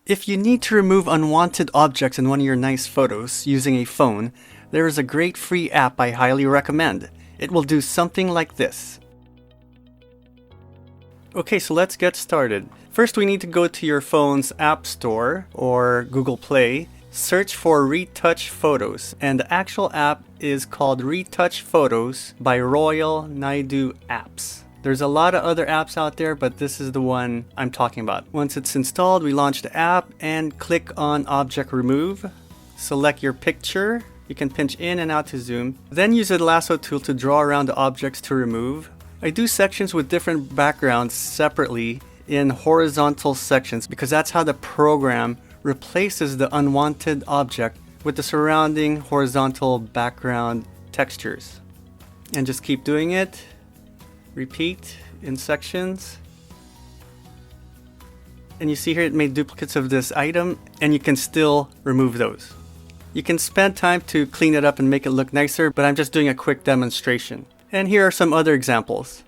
If you need to remove unwanted objects in one of your nice photos using a phone, there is a great free app I highly recommend. It will do something like this. Okay, so let's get started. First, we need to go to your phone's App Store or Google Play, search for Retouch Photos, and the actual app is called Retouch Photos by Royal Naidu Appz. There's a lot of other apps out there, but this is the one I'm talking about. Once it's installed, we launch the app and click on Object Remove. Select your picture. You can pinch in and out to zoom. Then use the lasso tool to draw around the objects to remove. I do sections with different backgrounds separately in horizontal sections because that's how the program replaces the unwanted object with the surrounding horizontal background textures. And just keep doing it. Repeat in sections. And you see here it made duplicates of this item, and you can still remove those. You can spend time to clean it up and make it look nicer, but I'm just doing a quick demonstration. And here are some other examples.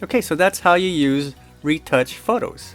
Okay, so that's how you use Retouch Photos.